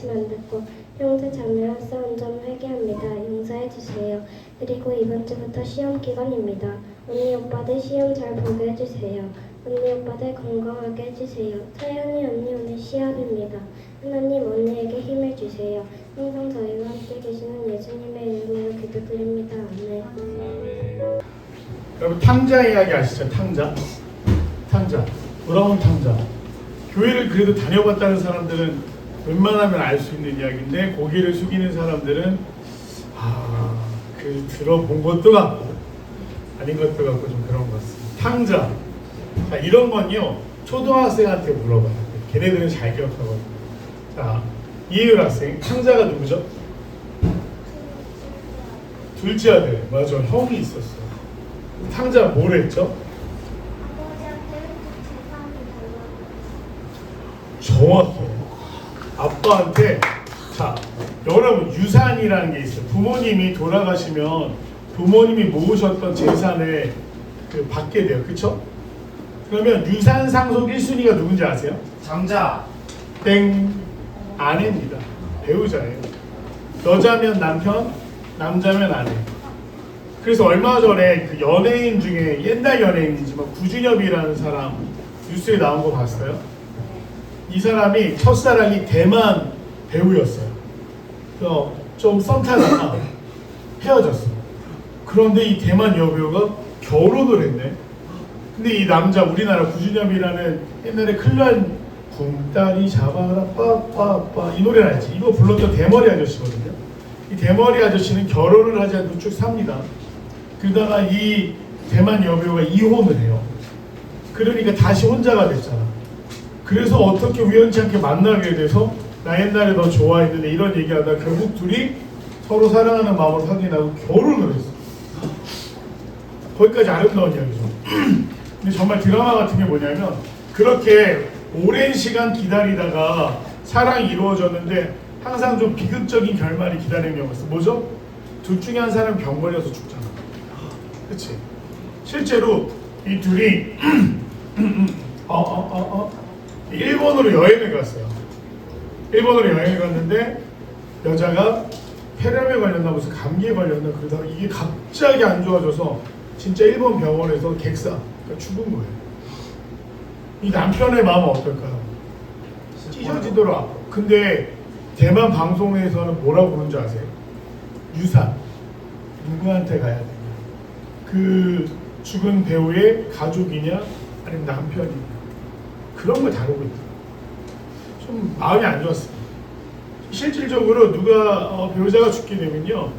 말씀 안 듣고 형제 자매와 싸운 점 회개합니다. 용서해 주세요. 그리고 이번 주부터 시험 기간입니다. 언니 오빠들 시험 잘 보게 해주세요. 언니 오빠들 건강하게 해주세요. 차연이 언니 오늘 시합입니다. 하나님 언니에게 힘을 주세요. 항상 저희와 함께 계시는 예수님의 이름으로 기도드립니다. 아멘. 여러분 탕자 이야기 아시죠? 탕자. 돌아온 탕자. 교회를 그래도 다녀봤다는 사람들은 웬만하면 알 수 있는 이야기인데 고개를 숙이는 사람들은 들어본 것도 같고 아닌 것도 같고 좀 그런 것 같습니다. 탕자. 자, 이런 건요 초등학생한테 물어봐요. 걔네들은 잘 기억하거든요. 자, 이혜율 학생, 탕자가 누구죠? 둘째 아들. 맞아, 형이 있었어. 탕자 뭘 했죠? 정확해요. 아빠한테. 자, 여러분 유산이라는 게 있어요. 부모님이 돌아가시면 부모님이 모으셨던 재산을 받게 돼요. 그쵸? 그러면 유산 상속 1순위가 누군지 아세요? 장자. 땡. 아내입니다. 배우자예요. 여자면 남편, 남자면 아내. 그래서 얼마 전에 그 연예인 중에 옛날 연예인이지만 구준엽이라는 사람 뉴스에 나온 거 봤어요? 이 사람이 첫사랑이 대만 배우였어요. 그래서 좀 썸 타다가 헤어졌어. 그런데 이 대만 여배우가 결혼을 했네. 근데 이 남자, 우리나라 구준엽이라는 옛날에 클란 궁따리 잡아라 빠빠빠 이 노래는 알지? 이거 불렀던 대머리 아저씨거든요. 이 대머리 아저씨는 결혼을 하지 않고 쭉 삽니다. 그러다가 이 대만 여배우가 이혼을 해요. 그러니까 다시 혼자가 됐잖아. 그래서 어떻게 우연치 않게 만나게 돼서 나 옛날에 너 좋아했는데 이런 얘기하다 결국 둘이 서로 사랑하는 마음을 확인하고 결혼을 했어. 거기까지 아름다운 이야기죠. 근데 정말 드라마 같은 게 뭐냐면 그렇게 오랜 시간 기다리다가 사랑이 이루어졌는데 항상 좀 비극적인 결말이 기다리는 경우가 있어. 뭐죠? 둘 중에 한 사람은 병 걸려서 죽잖아. 그치? 실제로 이 둘이 일본으로 여행을 갔어요. 일본으로 여행을 갔는데 여자가 폐렴에 걸렸나 무슨 감기에 걸렸나 그러다가 이게 갑자기 안 좋아져서 진짜 일본 병원에서 객사, 그러니까 죽은 거예요. 이 남편의 마음은 어떨까요? 찢어지도록 아파. 근데 대만 방송에서는 뭐라고 부르는 줄 아세요? 유산. 누구한테 가야 되냐? 그 죽은 배우의 가족이냐 아니면 남편이냐 그런 걸 다루고 있다. 좀 마음이 안 좋았습니다. 실질적으로 누가 배우자가 죽게 되면요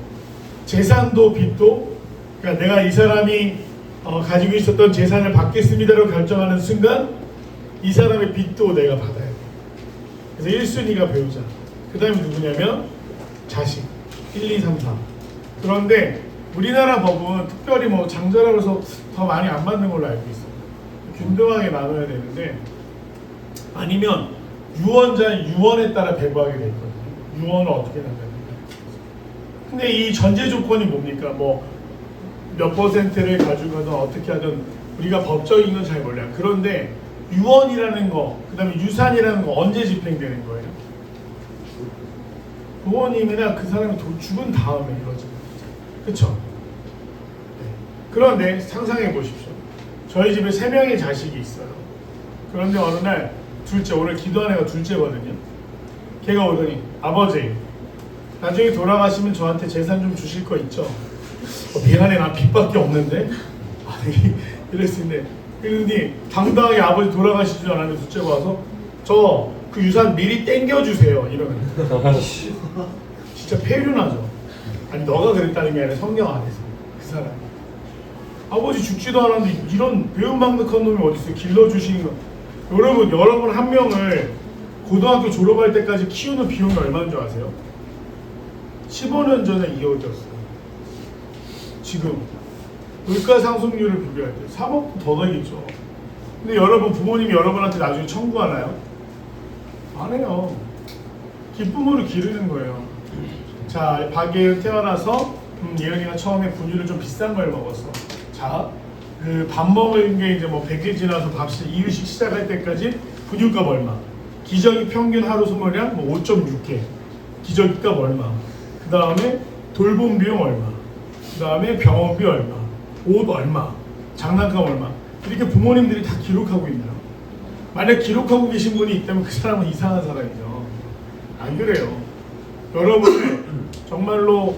재산도 빚도 그러니까 내가 이 사람이 가지고 있었던 재산을 받겠습니다라고 결정하는 순간 이 사람의 빚도 내가 받아야 돼. 그래서 1순위가 배우자. 그 다음에 누구냐면 자식 1, 2, 3, 4. 그런데 우리나라 법은 특별히 뭐 장자라서 더 많이 안 받는 걸로 알고 있어요. 균등하게 나눠야 되는데 아니면 유언자는 유언에 따라 배부하게 돼 있거든요. 유언을 어떻게 나눠야 근데 이 전제 조건이 뭡니까? 뭐 몇 퍼센트를 가지고 하든 어떻게 하든 우리가 법적인 건 잘 몰라요. 그런데 유언이라는 거, 그 다음에 유산이라는 거 언제 집행되는 거예요? 부모님이나 그 사람이 죽은 다음에 이루어집니다. 그쵸? 네. 그런데 상상해 보십시오. 저희 집에 3명의 자식이 있어요. 그런데 어느 날 둘째, 오늘 기도한 애가 둘째거든요. 걔가 오더니 아버지 나중에 돌아가시면 저한테 재산 좀 주실 거 있죠? 미안해 난 빚밖에 없는데? 아니 이랬는데 그러더니 당당하게 아버지 돌아가시지 않았는데 둘째가 와서 저 그 유산 미리 땡겨주세요 이러면 진짜 폐륜하죠. 아니 너가 그랬다는 게 아니라 성경 안에서 그 사람이 아버지 죽지도 않았는데 이런 배은망덕한 놈이 어딨어요. 길러주시는 거. 여러분 한 명을 고등학교 졸업할 때까지 키우는 비용이 얼마인 줄 아세요? 15년 전에 이어졌어요. 지금 물가 상승률을 비교할 때 3억도 더 나겠죠. 근데 여러분 부모님이 여러분한테 나중에 청구하나요? 안 해요. 기쁨으로 기르는 거예요. 자, 박예은 태어나서 예은이가 처음에 분유를 좀 비싼 걸 먹었어. 자, 그 밥 먹은 게 이제 뭐 100일 지나서 이유식 시작할 때까지 분유값 얼마? 기저귀 평균 하루 소모량 뭐 5.6개. 기저귀값 얼마, 그 다음에 돌봄 비용 얼마, 그 다음에 병원비 얼마, 옷 얼마, 장난감 얼마, 이렇게 부모님들이 다 기록하고 있나요? 만약 기록하고 계신 분이 있다면 그 사람은 이상한 사람이죠. 안 그래요. 여러분을 정말로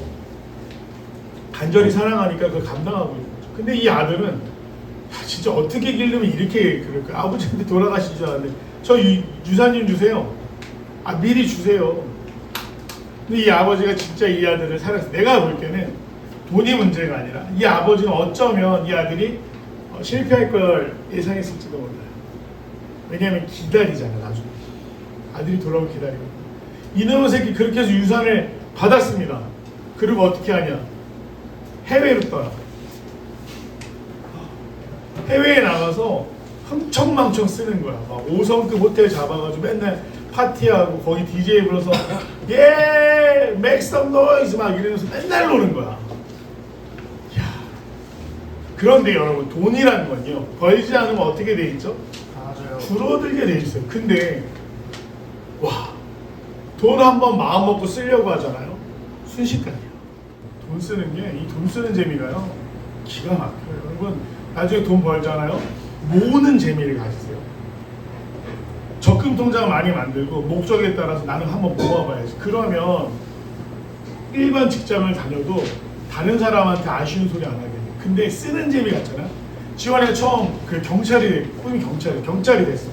간절히 사랑하니까 그걸 감당하고 있는 거죠. 근데 이 아들은 진짜 어떻게 기르면 이렇게 그럴까? 아버지한테 돌아가시지 않았는데 저 유산 좀 주세요. 미리 주세요. 근데 이 아버지가 진짜 이 아들을 사랑해서 내가 볼 때는 돈이 문제가 아니라 이 아버지는 어쩌면 이 아들이 실패할 걸 예상했을지도 몰라요. 왜냐하면 기다리잖아. 나중에 아들이 돌아오면 기다리고 이놈의 새끼 그렇게 해서 유산을 받았습니다. 그리고 어떻게 하냐? 해외로 떠나. 해외에 나가서 흥청망청 쓰는 거야. 막 5성급 호텔 잡아가지고 맨날 파티하고 거기 DJ 불러서 예, make some noise 막 이러면서 맨날 노는 거야. 야. 그런데 여러분 돈이라는 건요. 벌지 않으면 어떻게 돼 있죠? 줄어들게 돼 있어요. 근데 와, 돈 한번 마음 먹고 쓰려고 하잖아요. 순식간이야. 돈 쓰는 게 이 돈 쓰는 재미가요. 기가 막혀요. 여러분 나중에 돈 벌잖아요. 모으는 재미를 가지세요. 적금 통장을 많이 만들고 목적에 따라서 나는 한번 모아봐야지. 그러면 일반 직장을 다녀도 다른 사람한테 아쉬운 소리 안 하게 돼. 근데 쓰는 재미 같잖아. 지원이가 처음 그 꿈이 경찰이 됐어.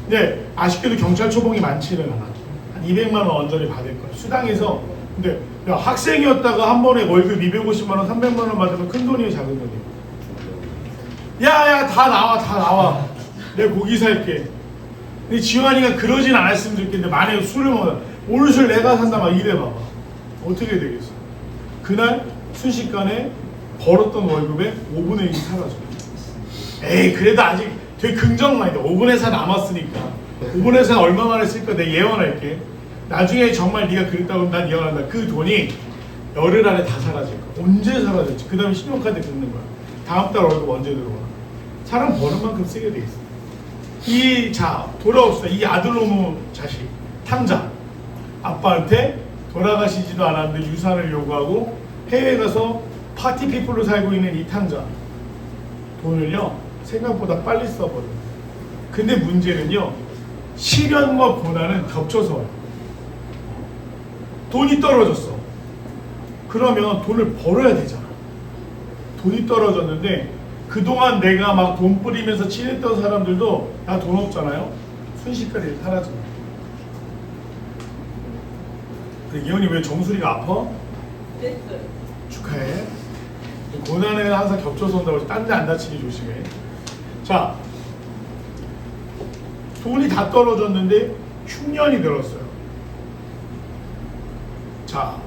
근데 아쉽게도 경찰 초봉이 많지는 않아. 한 200만 원 언저리 받을 거야. 수당에서. 근데 야, 학생이었다가 한 번에 월급 250만 원, 300만 원 받으면 큰 돈이에요, 작은 돈이에요? 야, 다 나와. 내가 고기 살게. 근데 지환이가 그러진 않았으면 좋겠는데 만약에 술을 먹어 오늘 술 내가 산다 막 이래 봐봐. 어떻게 되겠어? 그날 순식간에 벌었던 월급의 5분의 1이 사라져. 에이 그래도 아직 되게 긍정만이다. 5분의 4 남았으니까 5분의 4 얼마만에 쓸까 내가 예언할게. 나중에 정말 네가 그랬다고 하면 난 예언한다. 그 돈이 열흘 안에 다 사라질 거야. 언제 사라질지. 그 다음에 신용카드 긁는 거야. 다음 달 월급 언제 들어오나. 사람 버는 만큼 쓰게 돼 있어. 돌아옵시다. 이 아들놈의 자식, 탕자. 아빠한테 돌아가시지도 않았는데 유산을 요구하고 해외 가서 파티 피플로 살고 있는 이 탕자. 돈을요, 생각보다 빨리 써버려요. 근데 문제는요, 시련과 고난은 겹쳐서 와요. 돈이 떨어졌어. 그러면 돈을 벌어야 되잖아. 돈이 떨어졌는데 그동안 내가 막 돈 뿌리면서 친했던 사람들도 나 돈 없잖아요. 순식간에 사라집니다. 이현이 왜 정수리가 아파? 됐어요. 축하해. 고난에는 항상 겹쳐서 온다고 해서 딴 데 안 다치게 조심해. 자, 돈이 다 떨어졌는데 흉년이 들었어요. 자,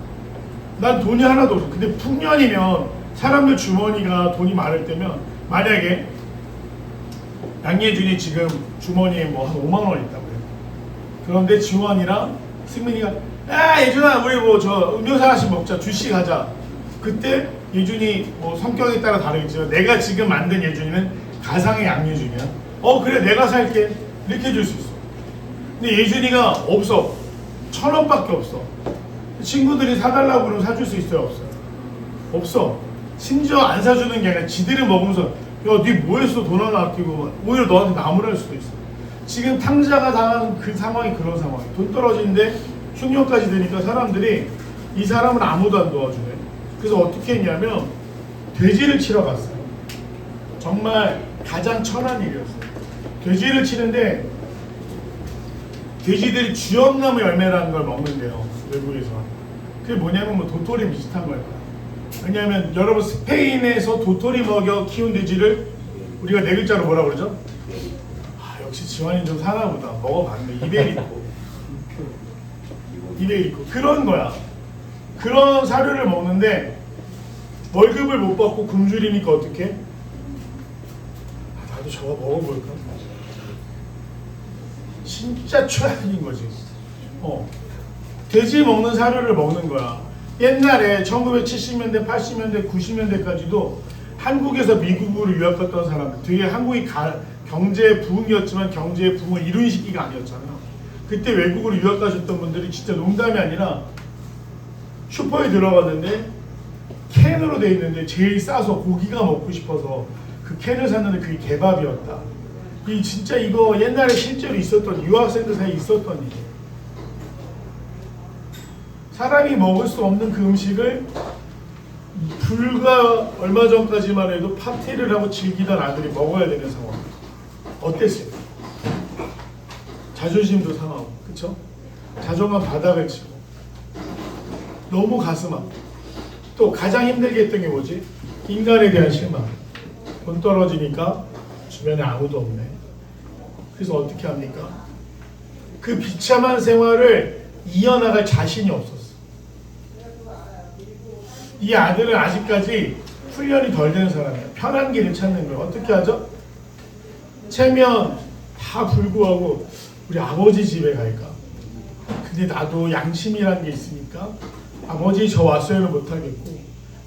난 돈이 하나도 없어. 근데 풍년이면 사람들 주머니가 돈이 많을 때면 만약에 양예준이 지금 주머니에 뭐 한 5만 원 있다고 해요. 그런데 지원이랑 승민이가 야 예준아 우리 뭐 저 음료수 하나씩 먹자 주식 하자. 그때 예준이 뭐 성격에 따라 다르겠지만 내가 지금 만든 예준이는 가상의 양예준이야. 그래 내가 살게 이렇게 해줄 수 있어. 근데 예준이가 없어. 1,000원밖에 없어. 친구들이 사달라고 그러면 사줄 수 있어요? 없어요? 없어. 심지어 안 사주는 게 아니라 지들이 먹으면서 야, 니 뭐했어? 돈 하나 아끼고 오히려 너한테 나무랄 수도 있어. 지금 탕자가 당한 그 상황이 그런 상황이야. 돈 떨어지는데 흉년까지 되니까 사람들이 이 사람은 아무도 안 도와주네. 그래서 어떻게 했냐면 돼지를 치러 갔어요. 정말 가장 천한 일이었어요. 돼지를 치는데 돼지들이 쥐엄나무 열매라는 걸 먹는데요. 외국에서. 그게 뭐냐면 뭐 도토리 비슷한 거예요. 왜냐하면 여러분 스페인에서 도토리 먹여 키운 돼지를 우리가 네 글자로 뭐라 그러죠? 역시 지환이 좀 사나 보다. 먹어봤네. 입에 있고 그런 거야. 그런 사료를 먹는데 월급을 못 받고 굶주리니까 어떡해? 나도 저거 먹어볼까? 진짜 최악인 거지. 돼지 먹는 사료를 먹는 거야. 옛날에 1970년대, 80년대, 90년대까지도 한국에서 미국으로 유학 갔던 사람들, 되게 한국이 경제 부흥이었지만 경제 부흥을 이룬 시기가 아니었잖아. 그때 외국으로 유학 가셨던 분들이 진짜 농담이 아니라 슈퍼에 들어갔는데 캔으로 돼 있는데 제일 싸서 고기가 먹고 싶어서 그 캔을 샀는데 그게 개밥이었다. 이 진짜 이거 옛날에 실제로 있었던, 유학생들 사이에 있었던 일이에요. 사람이 먹을 수 없는 그 음식을 불과 얼마 전까지만 해도 파티를 하고 즐기던 아들이 먹어야 되는 상황. 어땠어요? 자존심도 상하고, 그쵸? 자존감 바닥을 치고 너무 가슴 아파. 또 가장 힘들게 했던 게 뭐지? 인간에 대한 실망. 돈 떨어지니까 주변에 아무도 없네. 그래서 어떻게 합니까? 그 비참한 생활을 이어나갈 자신이 없었어. 이 아들은 아직까지 훈련이 덜 된 사람이야. 편한 길을 찾는 거야. 어떻게 하죠? 체면 다 불구하고 우리 아버지 집에 갈까? 근데 나도 양심이라는 게 있으니까 아버지 저 왔어요는 못하겠고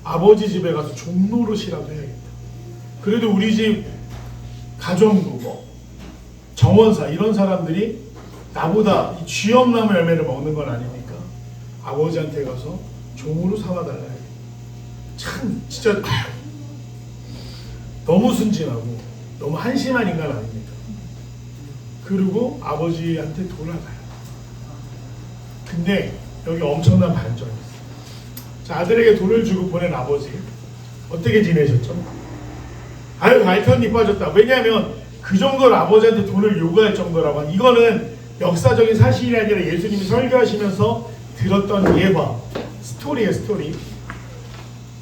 아버지 집에 가서 종노릇이라도 해야겠다. 그래도 우리 집 가정부 뭐 정원사 이런 사람들이 나보다 이 쥐엄나무 열매를 먹는 건 아니니까 아버지한테 가서 종으로 삼아달라 해. 참 진짜 너무 순진하고 너무 한심한 인간 아닙니까? 그리고 아버지한테 돌아가요. 근데 여기 엄청난 반전이 있어요. 자, 아들에게 돈을 주고 보낸 아버지 어떻게 지내셨죠? 아유, 알턴이 빠졌다. 왜냐하면 그 정도로 아버지한테 돈을 요구할 정도라고. 이거는 역사적인 사실이 아니라 예수님이 설교하시면서 들었던 예화, 스토리예요, 스토리.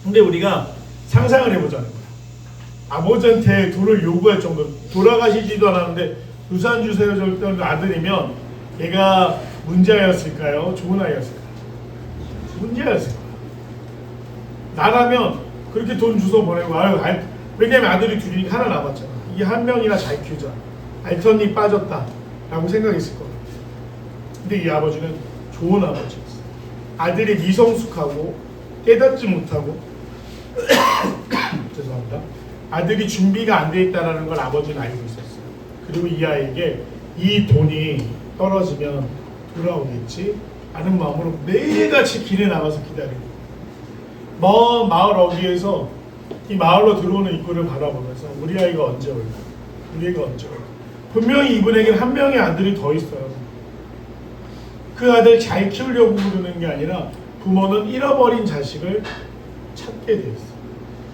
근데 우리가 상상을 해보자는 거야. 아버지한테 돈을 요구할 정도, 돌아가시지도 않았는데 유산 주세요 정도 아들이면 얘가 문제였을까요? 좋은 아이였을까요? 문제였을 거야. 나라면 그렇게 돈 주워 보내고, 왜냐면 아들이 둘이니까 하나 남았잖아. 이게 한 명이나 잘 키우자. 알턴이 빠졌다 라고 생각했을 거야. 근데 이 아버지는 좋은 아버지였어. 아들이 미성숙하고 깨닫지 못하고 죄송합니다. 아들이 준비가 안 돼 있다는 걸 아버지는 알고 있었어요. 그리고 이 아이에게 이 돈이 떨어지면 돌아오겠지 라는 마음으로 매일같이 길에 나가서 기다리고 먼 마을 어귀에서 이 마을로 들어오는 입구를 바라보면서 우리 아이가 언제 올까? 우리 아이가 언제 올까? 분명히 이분에게는 한 명의 아들이 더 있어요. 그 아들 잘 키우려고 그러는 게 아니라 부모는 잃어버린 자식을 찾게 돼 있어요.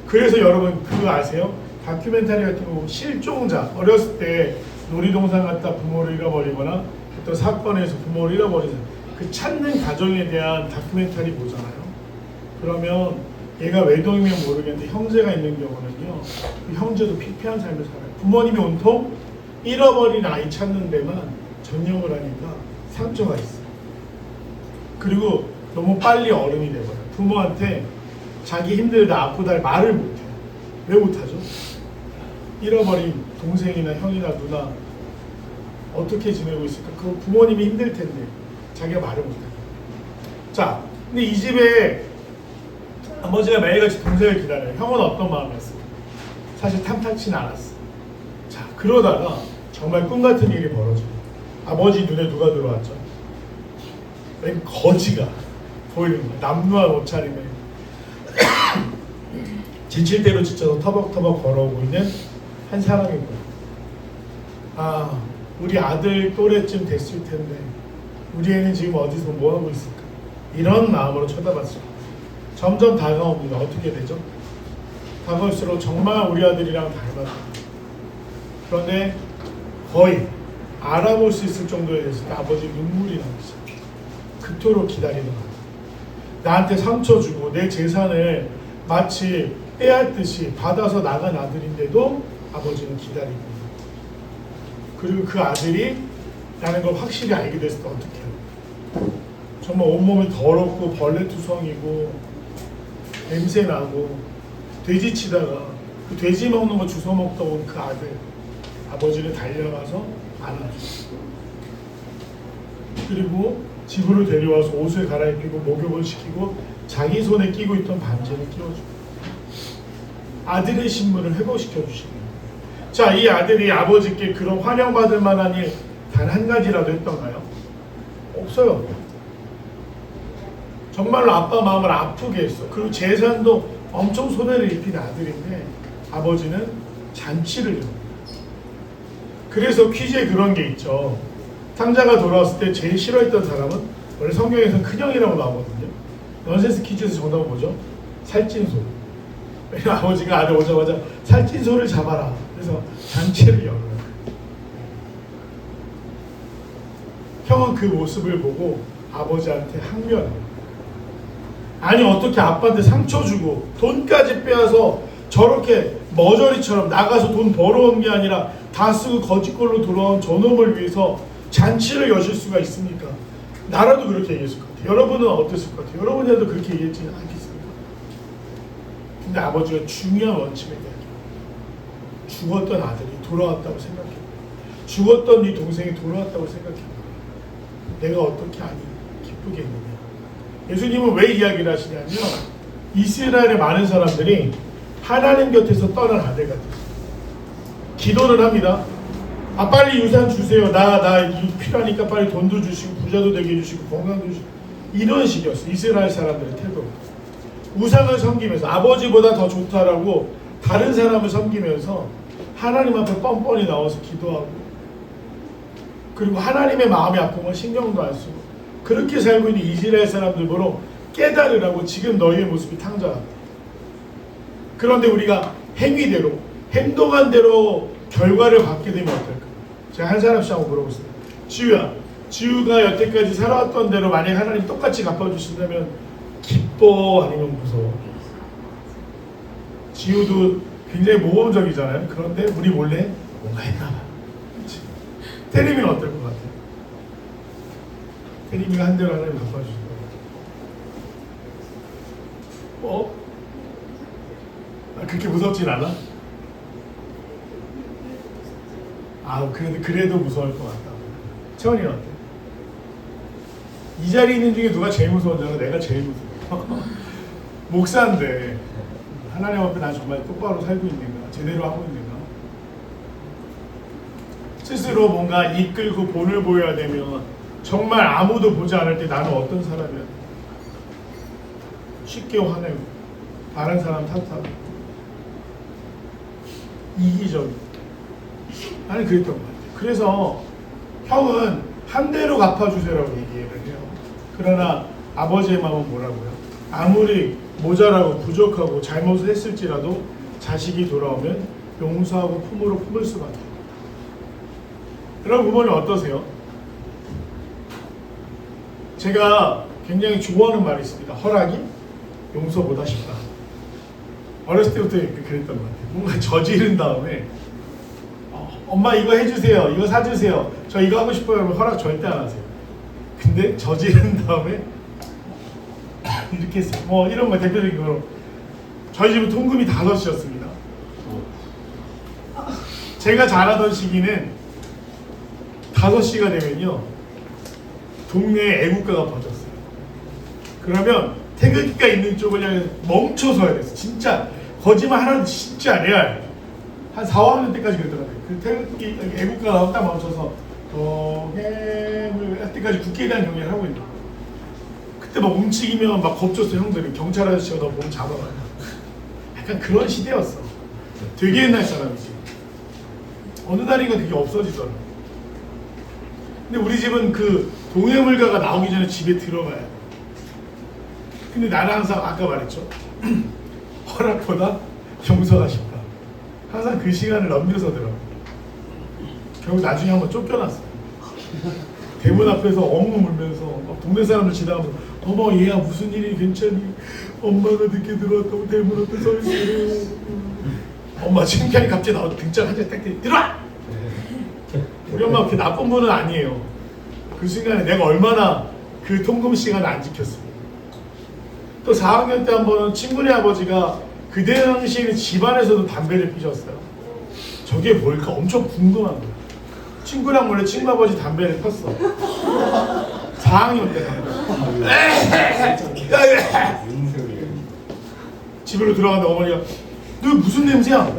그래서 여러분 그거 아세요? 다큐멘터리 같은 거 보면 실종자, 어렸을 때 놀이동산 갔다 부모를 잃어버리거나 어떤 사건에서 부모를 잃어버리는 그 찾는 가정에 대한 다큐멘터리 보잖아요. 그러면 얘가 외동이면 모르겠는데 형제가 있는 경우는요, 그 형제도 피폐한 삶을 살아요. 부모님이 온통 잃어버린 아이 찾는 데만 전념을 하니까 상처가 있어요. 그리고 너무 빨리 어른이 돼버려요. 부모한테 자기 힘들다 아프다 말을 못해요. 왜 못하죠? 잃어버린 동생이나 형이나 누나 어떻게 지내고 있을까? 그 부모님이 힘들 텐데 자기가 말을 못해요. 자, 근데 이 집에 아버지가 매일같이 동생을 기다려요. 형은 어떤 마음이었어요? 사실 탐탁치는 않았어. 자, 그러다가 정말 꿈같은 일이 벌어져요. 아버지 눈에 누가 들어왔죠? 웬 거지가 보이는 거야. 남루한 옷차림에 지칠 대로 지쳐서 터벅터벅 걸어오고 있는 한 사람인 거야. 아, 우리 아들 또래쯤 됐을 텐데 우리 애는 지금 어디서 뭐 하고 있을까? 이런 마음으로 쳐다봤어요. 점점 다가옵니다. 어떻게 되죠? 다가올수록 정말 우리 아들이랑 닮았다. 그런데 거의 알아볼 수 있을 정도에 됐을 때 아버지 눈물이 나기 시작해요. 그토록 기다리던 아들. 나한테 상처 주고 내 재산을 마치 빼앗듯이 받아서 나간 아들인데도 아버지는 기다리고 있는. 그리고 그 아들이 라는 걸 확실히 알게 됐을 때 어떻게 해요? 정말 온몸이 더럽고 벌레투성이고 냄새나고 돼지치다가 그 돼지 먹는 거 주워 먹다 온 그 아들, 아버지를 달려가서 안아줘. 그리고 집으로 데려와서 옷을 갈아입히고 목욕을 시키고 자기 손에 끼고 있던 반지를 끼워줘. 아들의 신분을 회복시켜 주시는 거예요. 자, 이 아들이 아버지께 그런 환영받을 만한 일 단 한 가지라도 했던가요? 없어요. 정말로 아빠 마음을 아프게 했어. 그리고 재산도 엄청 손해를 입힌 아들인데 아버지는 잔치를 해요. 그래서 퀴즈에 그런 게 있죠. 탕자가 돌아왔을 때 제일 싫어했던 사람은 원래 성경에서는 큰형이라고 나오거든요. 넌센스 퀴즈에서 정답은 뭐죠? 살찐소. 왜냐면 아버지가 아들 오자마자 살찐소를 잡아라. 그래서 잔치를 열어요. 형은 그 모습을 보고 아버지한테 항변해요. 아니 어떻게 아빠한테 상처 주고 돈까지 빼앗아 저렇게 머저리처럼 나가서 돈 벌어온 게 아니라 다 쓰고 거짓걸로 돌아온 저놈을 위해서 잔치를 여실 수가 있습니까? 나라도 그렇게 얘기했을 것 같아요. 여러분은 어땠을 것 같아요? 여러분이라도 그렇게 얘기했지는 않겠습니까? 근데 아버지가 중요한 원칙을 이야기해요. 죽었던 아들이 돌아왔다고 생각해. 죽었던 네 동생이 돌아왔다고 생각해. 내가 어떻게 아니 기쁘겠느냐. 예수님은 왜 이야기를 하시냐면 이스라엘의 많은 사람들이 하나님 곁에서 떠난 아들 같아요. 기도를 합니다. 아 빨리 유산 주세요. 나 이거 필요하니까 빨리 돈도 주시고 부자도 되게 해주시고 건강도 주시고 이런 식이었어요. 이스라엘 사람들의 태도. 우상을 섬기면서 아버지보다 더 좋다라고 다른 사람을 섬기면서 하나님 앞에 뻔뻔히 나와서 기도하고 그리고 하나님의 마음이 아픈 건 신경도 안 쓰고 그렇게 살고 있는 이스라엘 사람들 보러 깨달으라고 지금 너희의 모습이 탕자 같다. 그런데 우리가 행위대로 행동한 대로 결과를 받게 되면 어떨까? 제가 한 사람씩 한번 물어보겠습니다. 지우야, 지우가 여태까지 살아왔던 대로 만약 하나님 똑같이 갚아주신다면 기뻐 아니면 무서워? 지우도 굉장히 모범적이잖아요. 그런데 우리 몰래 뭔가 했나 봐. 태림이는 어떨 것 같아요? 태림이가 한 대로 하나님 갚아주신다. 그렇게 무섭진 않아? 그래도 무서울 것 같다. 채원이는 어때? 이 자리에 있는 중에 누가 제일 무서운지 내가 제일 무서워. 목사인데 하나님 앞에 나 정말 똑바로 살고 있는가? 제대로 하고 있는가? 스스로 뭔가 이끌고 본을 보여야 되면 정말 아무도 보지 않을 때 나는 어떤 사람이야? 쉽게 화내고 다른 사람 탓하고 이기적이고 나는 그랬던 것 같아요. 그래서 형은 한 대로 갚아주세요라고 얘기를 해요. 그러나 아버지의 마음은 뭐라고요? 아무리 모자라고 부족하고 잘못을 했을지라도 자식이 돌아오면 용서하고 품으로 품을 수밖에. 여러분 부모님 어떠세요? 제가 굉장히 좋아하는 말이 있습니다. 허락이 용서보다 쉽다. 어렸을 때부터 그랬던 것 같아요. 뭔가 저지른 다음에 엄마 이거 해주세요. 이거 사주세요. 저 이거 하고 싶어요. 그러면 허락 절대 안 하세요. 근데 저지른 다음에 이렇게 했어요. 뭐 이런 거 대표적인 거로 저희 집은 통금이 5이었습니다. 제가 자라던 시기는 5시가 되면요 동네에 애국가가 퍼졌어요. 그러면 태극기가 있는 쪽을 향해 멈춰서야 됐어. 진짜 거짓말 하나도 진짜 레알. 한 4, 5학년 때까지 그러더라고요. 그 태극기 애국가가 딱 멈춰서 동해물 할 때까지 국기에 대한 경례를 하고 있는 거예요. 그때 막 움직이면 막 겁줬어. 형들이 경찰 아저씨가 너 몸 잡아가요. 약간 그런 시대였어. 되게 옛날 사람이지. 어느 날인가 그게 없어지더라고. 근데 우리 집은 그 동해물가가 나오기 전에 집에 들어가야 돼. 근데 나는 항상 아까 말했죠. 허락보다 용서가 쉽다. 항상 그 시간을 넘겨서 들어. 결국 나중에 한번 쫓겨났어. 대문 앞에서 엉엉 울면서 막 동네 사람들 지나가면서 어머 얘야 무슨 일이 괜찮니? 엄마가 늦게 들어왔다고 대문 앞에 서 있어. 엄마 창피하니 갑자기 나와서 등짝 한 대 딱 들어와! 우리 엄마 그렇게 나쁜 분은 아니에요. 그 순간에 내가 얼마나 그 통금 시간을 안 지켰어. 또 4학년 때 한 번은 친구네 아버지가 그때 당시에는 집안에서도 담배를 피셨어요. 저게 뭘까 엄청 궁금한 거야. 친구랑 원래 친구 아버지 담배를 폈어. 4학년 때 담배. 집으로 들어갔는데 어머니가 너 무슨 냄새야?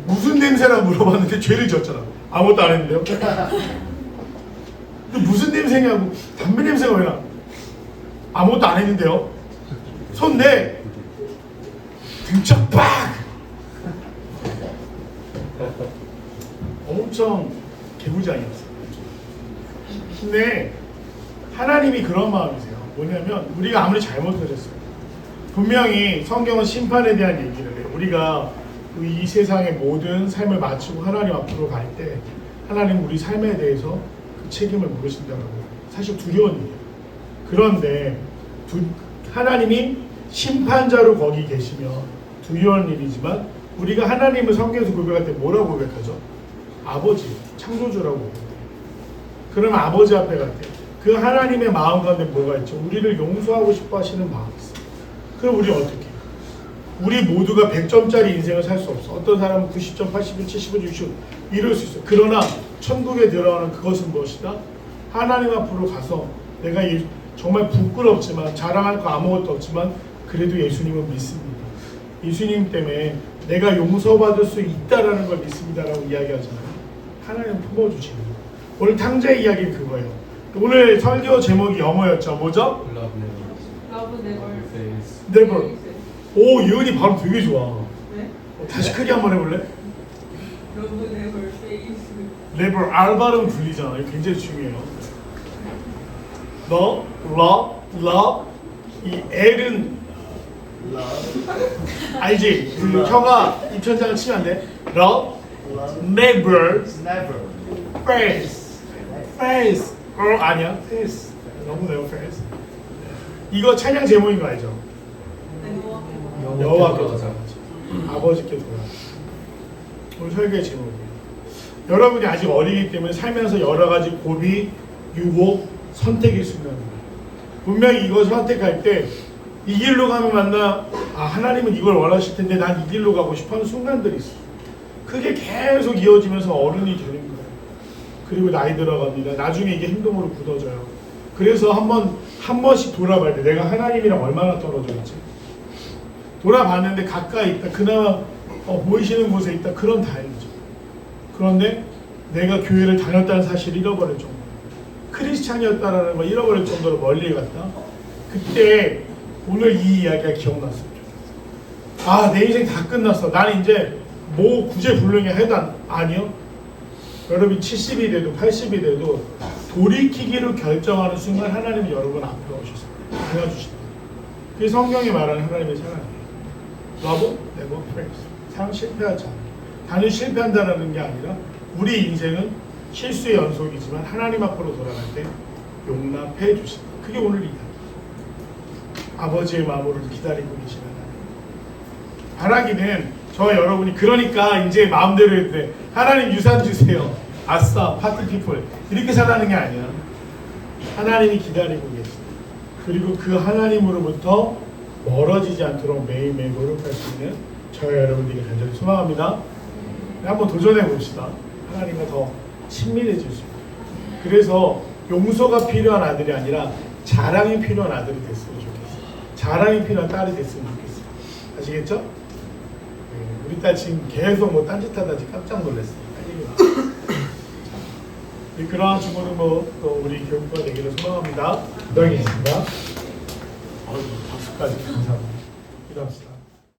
무슨 냄새라고 물어봤는데 죄를 지었잖아. 아무것도 안 했는데요. 너 무슨 냄새냐고. 담배 냄새가 왜 나? 아무것도 안 했는데요. 손 내. 등짝 빡. 엄청 개구장이었어요. 근데 하나님이 그런 마음이세요. 뭐냐면 우리가 아무리 잘못하셨어요. 분명히 성경은 심판에 대한 얘기를 해요. 우리가 이 세상의 모든 삶을 마치고 하나님 앞으로 갈 때 하나님 우리 삶에 대해서 그 책임을 물으신다고. 사실 두려운 일이에요. 그런데 하나님이 심판자로 거기 계시면 두려운 일이지만 우리가 하나님을 성경에서 고백할 때 뭐라고 고백하죠? 아버지, 창조주라고 고백해요. 그러면 아버지 앞에 갈 때 그 하나님의 마음 가운데 뭐가 있죠? 우리를 용서하고 싶어 하시는 마음이 있어요. 그럼 우리 어떻게 해요? 우리 모두가 100점짜리 인생을 살 수 없어. 어떤 사람은 90점, 80점, 70점, 60점 이럴 수 있어. 그러나 천국에 들어가는 그것은 무엇이다? 하나님 앞으로 가서 내가 정말 부끄럽지만 자랑할 거 아무것도 없지만 그래도 예수님은 믿습니다. 예수님 때문에 내가 용서받을 수 있다라는 걸 믿습니다라고 이야기하잖아요. 하나님 품어주십니다. 오늘 탕자의 이야기는 그거예요. 오늘 설교 제목이 영어였죠. 뭐죠? Love never fails. Never. 오, 예은이 발음 되게 좋아. 네? 다시 크게 한번 해볼래? Love never fails. 레벨 R 발음 들리잖아. 이거 굉장히 중요해요. 너, love, 이 L은 알지? 그 혀가 입천장을 치면 안 돼. love, never, fails. 아니야. fails. 너무 never fails. 이거 찬양 제목인 거 알죠? 여호와께 돌아가자. 아버지께 돌아가자. 오늘 설교의 제목이에요. 여러분이 아직 어리기 때문에 살면서 여러 가지 고비, 유혹, 선택일 수 있는 거예요. 분명히 이걸 선택할 때 이 길로 가면 맞나? 하나님은 이걸 원하실 텐데 난 이 길로 가고 싶어 하는 순간들이 있어. 그게 계속 이어지면서 어른이 되는 거예요. 그리고 나이 들어갑니다. 나중에 이게 행동으로 굳어져요. 그래서 한 번씩 돌아볼 때 내가 하나님이랑 얼마나 떨어져 있지? 돌아봤는데 가까이 있다. 그나마 보이시는 곳에 있다. 그럼 다행이죠. 그런데 내가 교회를 다녔다는 사실을 잃어버릴 정도, 크리스찬이었다라는 걸 잃어버릴 정도로 멀리 갔다. 그때 오늘 이 이야기가 기억났으면 좋겠어. 내 인생 다 끝났어. 나는 이제 뭐 구제불능이 해도 아니요. 여러분이 70이 돼도 80이 돼도 돌이키기를 결정하는 순간 하나님이 여러분 앞으로 오셔서 안아주신다. 그게 성경이 말하는 하나님의 사랑이에요. Love never fails. 사랑 실패하지 않아요. 단연 실패한다는 게 아니라 우리 인생은 실수의 연속이지만 하나님 앞으로 돌아갈 때 용납해 주신다. 그게 오늘 이야기. 아버지의 마음으로 기다리고 계시는 하나님. 바라기는 저와 여러분이 그러니까 이제 마음대로 해도 돼. 하나님 유산 주세요. 아싸 파티 피플 이렇게 살라는 게 아니야. 하나님이 기다리고 계시다. 그리고 그 하나님으로부터 멀어지지 않도록 매일매일 노력할 수 있는 저와 여러분들이 간절히 소망합니다. 한번 도전해 봅시다. 하나님과 더 친밀해질 수 있고. 그래서 용서가 필요한 아들이 아니라 자랑이 필요한 아들이 됐으면 좋겠어요. 자랑이 필요한 딸이 됐으면 좋겠어요. 아시겠죠? 우리 딸 지금 계속 뭐 딴짓하다 지금 깜짝 놀랐어요. 그러한 주보는 또 우리 교육과 되기를 소망합니다. 기도하겠습니다. 박수까지 감사합니다. 기도합시다.